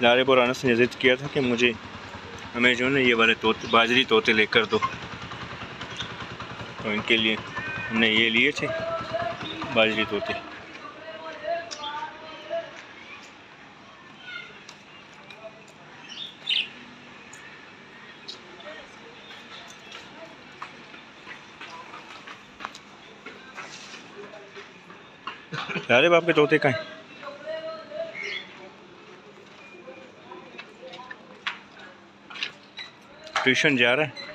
लारिब और अनस ने ज़िद किया था कि हमें जो है ना ये वाले तोते, बाजरी तोते लेकर दो, तो इनके लिए हमने ये लिए थे बाजरी तोते। लारिब आपके तोते कहाँ हैं? ट्यूशन जा रहा है।